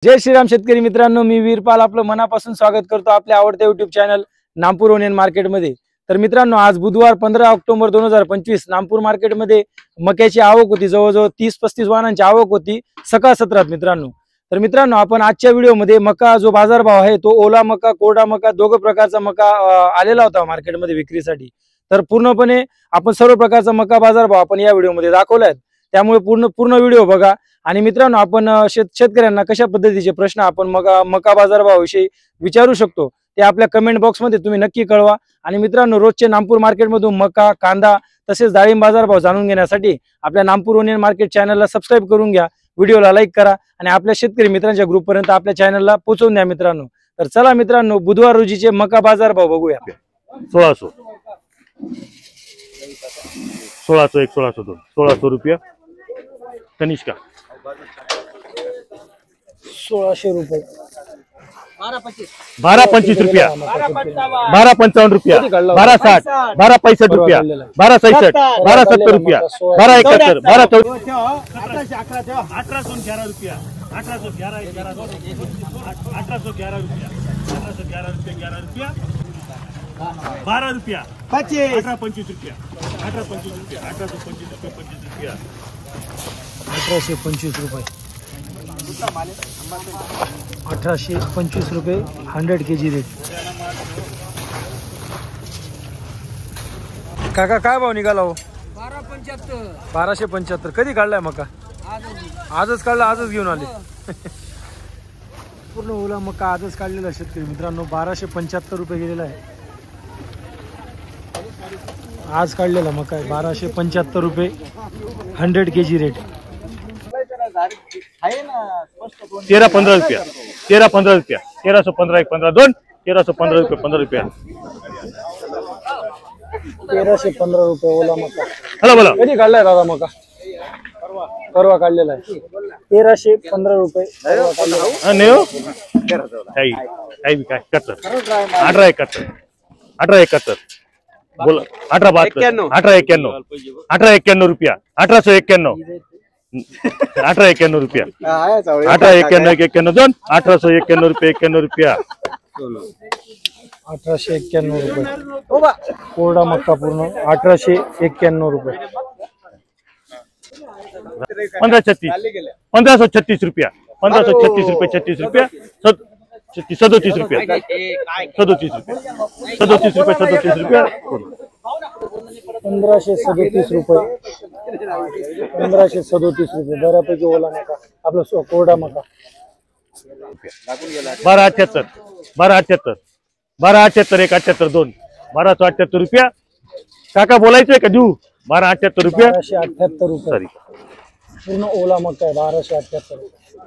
जय श्रीराम शेतकरी मित्रांनो, मी वीरपाल आपलं मनापासून स्वागत करतो आपल्या आवडत्या युट्यूब चॅनल नामपूर ओनियन मार्केटमध्ये। तर मित्रांनो, आज बुधवार 15 ऑक्टोबर 2025 नामपूर मार्केटमध्ये मक्याची आवक होती। जवळजवळ 30-35 वाहनांची आवक होती सकाळ सत्रात मित्रांनो। तर मित्रांनो, आपण आजच्या व्हिडिओमध्ये मका जो बाजारभाव आहे तो ओला मका, कोरडा मका दोघ प्रकारचा मका आलेला होता मार्केटमध्ये विक्रीसाठी। तर पूर्णपणे आपण सर्व प्रकारचा मका बाजारभाव आपण या व्हिडिओमध्ये दाखवलाय, त्यामुळे पूर्ण व्हिडिओ बघा। आणि मित्रांनो, आपण शेतकऱ्यांना कशा पद्धतीचे प्रश्न आपण मका बाजारभावाविषयी विचारू शकतो ते आपल्या कमेंट बॉक्स मध्ये तुम्ही नक्की कळवा। आणि मित्रांनो, रोजचे नामपूर मार्केटमधून मका, कांदा तसेच डाळिंब बाजारभाव जाणून घेण्यासाठी आपल्या नामपूर ओनियन मार्केट चॅनलला सबस्क्राइब करून घ्या, व्हिडिओला लाईक करा आणि आपल्या शेतकरी मित्रांच्या ग्रुपपर्यंत आपल्या चॅनलला पोहोचवून द्या मित्रांनो। तर चला मित्रांनो, बुधवार रोजीचे मका बाजारभाव बघूया। 1600 1600 1 1602 1600 रुपया कनिष्का 1600 रुपये 12-25 रुपया 12-55 रुपया 12-60 12-65 रुपया 12-66 12-70 रुपया 12-71 12-14 1811 रुपया 1811 1811 रुपया 11 रुपया 12 रुपया 18-25 रुपया 18-25 रुपया 18-25 रुपया 25 रुपया 1825 रुपये 1825 रुपये 100 kg रेट। काका काय भाव निघाला हो? 1275 कधी काढलाय मका? आजच काढला, आजच घेऊन आले। पूर्ण ओला मका आजच काढलेला शेतकरी मित्रांनो, 1275 रुपये गेलेला आहे आज काढलेला मका आहे। 1275 रुपये 100 kg रेट। 13-15 रुपया 13-15 रुपया 1315 1 15 2 1315 रुपये 15 रुपया 1315 रुपये ओला मका। हॅलो बोला, कधी काढलाय दादा मका? परवा काढलेला आहे। 1315 रुपये नाही हो काही काय 1871 1871 बोला 1872 1891 1891 रुपया 1891 1891 रुपया 1891 91 2 1891 रुपये 91 रुपया 1891 रुपये कोरडा मक्का पूर्ण 1891 रुपये 1536 रुपया 1536 रुपये 36 रुपया 37 रुपया 37 रुपया 37 रुपये 37 रुपया 1537 रुपये 1537 रुपये बऱ्यापैकी ओला मका आपला कोरडा मका। 1278 1278 1278 178 2 1278 रुपया काका बोलायचंय का देऊ? 1278 रुपया 1278 रुपये सॉरी पूर्ण ओला मका आहे 1278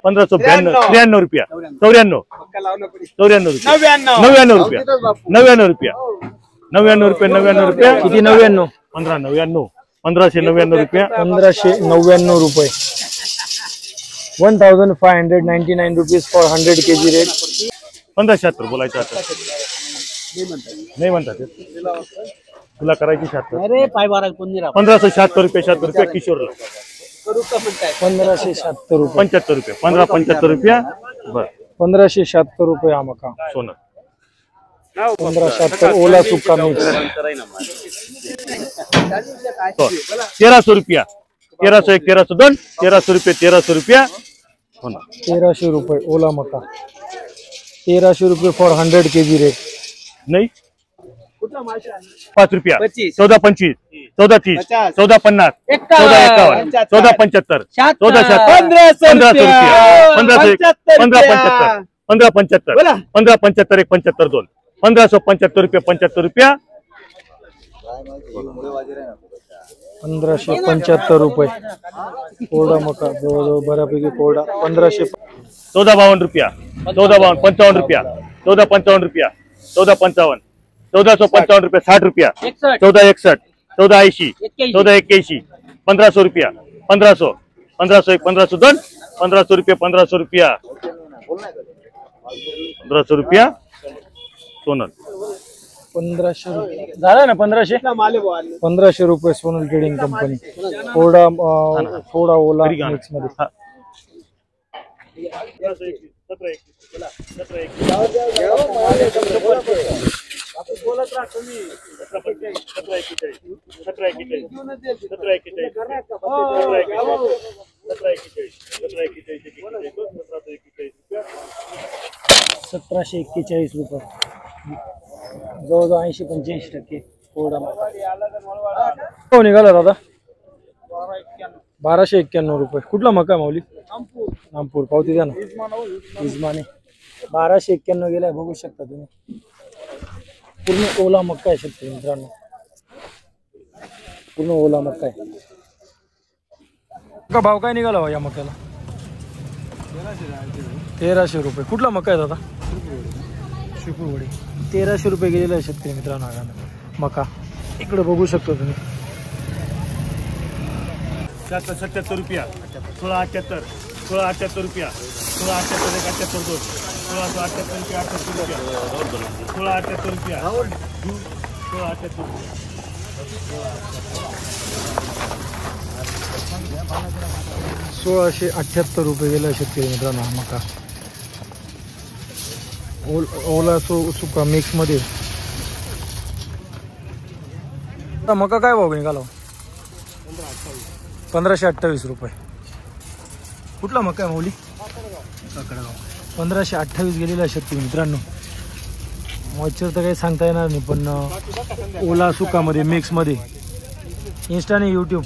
1592 रुपया 94 94 रुपया 99 रुपया 99 रुपया 99 रुपये 99 रुपया किती 99 1599 1599 रुपया 1599 रुपये 1599 रुपीज फॉर 100 kg रेट। 1576 बोलायचं आता नाही म्हणतात तुला करायची 76 1576 रुपये 76 रुपया किशोरला 1576 रुपये 75 रुपये 1575 रुपया बर 1576 रुपये हा मका सोनं 1576 ओला सुक्का मिक्स 1300 रुपया 1301 1302 1300 रुपये 1300 रुपया 1300 रुपये ओला मका 1300 रुपये फॉर 100 kg रेट नहीं 5 रुपया 14-25 14-30 14-50 14-51 14-75 14-15 रुपया 15-75 15-75 1 75 2 1575 रुपये 75 रुपया 1575 रुपये कोरडा मका जवळजवळ बऱ्यापैकी कोरडा 1500 1452 रुपया 55 रुपया 1455 रुपया 1455 1455 रुपये 60 रुपया 1461 1480 1481 1500 रुपया 1500 1500 1502 1500 रुपये 1500 रुपया 1500 रुपया सोनल 1500 रुपये झाला ना 1500 रुपये सोनल ट्रेडिंग कंपनी थोडा ओला मिक्स मध्ये 17 21 1741 रुपये, जवळजवळ 80-85% कोरडा माल निघाला दादा. 1291 रुपये. कुठला मका माऊली? नामपूर. पावती द्या ना. इजमाने 1291 गेलाय, बघू शकता तुम्ही. पूर्ण ओला मक्का आहे शेतकरी मित्रांनो, पूर्ण ओला मक्का आहे. का भाव काय निघाला हो या मक्याला? 1300 रुपये. कुठला मक्का आहे दादा? शिपूरवडी. 1300 रुपये गेलेला आहे शेतकरी मित्रांनो हा मका. इकडे बघू शकतो तुम्ही. 77 रुपया, 1678, 1678 रुपया, 1678 1 78 2, 1678 रुपया, 78 रुपया, 1678 रुपया, 1678 रुपया. 1678 रुपये गेला शेतकरी मित्रांनो हा मका. ओला सुका मिक्स मध्ये. मका काय भाव निघाला? 1528 रुपये. कुठला मका आहे मौली? 1528 गेलेला आहे शेतकरी मित्रांनो. मॉइश्चर तर काही सांगता येणार नाही, पण ओला सुका मध्ये मिक्स मध्ये. इंस्टा आणि यूट्यूब